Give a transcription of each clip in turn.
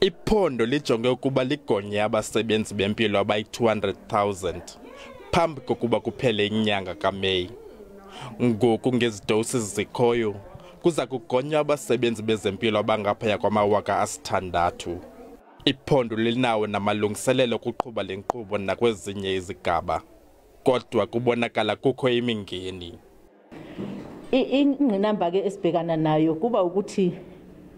Iphondo lijonge ukuba ligonye abasebenzi bempilo abayi-200,000 phambi kokuba kuphele inyanga kaMeyi. Ngoku ngezidosi zikhoyo kuza kugonywa abasebenzi bezempilo abangaphaya kwama-6,000. Iphondo linawo namalungiselelo ukuqhuba le nkqubo nakwezinye izigaba, kodwa kubonakala kukho imingeni. Ingqinamba ke esibhekana nayo kuba ukuthi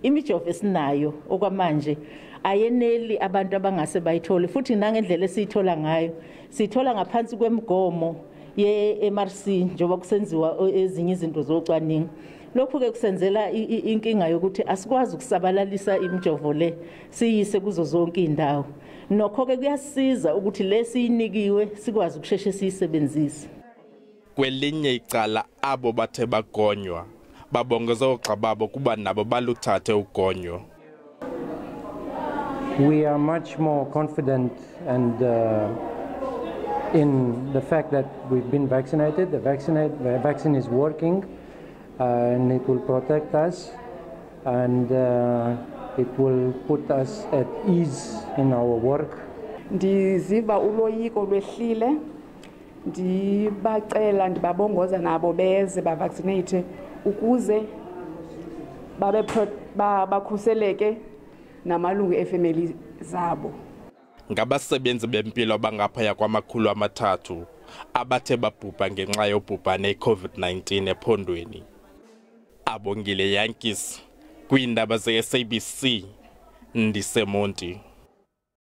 imijovo esinayo okwamanje ayeneli abantu abangase bayithole, futhi nangendlela esiyithola ngayo sithola ngaphansi kwemigomo ye-MRC njengoba kusenziwa ezinye izinto zocwaningo. Lokhu ke kusenzela inkinga yokuthi asikwazi ukusabalalisa imijovo le siyise kuzo zonke indawo. Nokho ke kuyasiza ukuthi lesiyinikiwe sikwazi ukusheshshe siyisebenzise. Kwelinye icala abo bathe bagonywa babongeza oxa babo kuba nabo baluthathe ugonyo. We are much more confident and in the fact that we've been vaccinated. The vaccine is working and it will protect us and it will put us at ease in our work. Ndiziva uloyiko lwehlile. Ndibacela ndibabongoza nabo beze bavaccinate ukuze bakhuseleke namalungu efamily zabo. Ngabasebenzi bempilo abangaphaya kwama-300 abathe babhubha ngenxa yobhubhane i-COVID-19 ephondweni. Abongile Yankees kwiindaba ze-SABC ndiseMonti.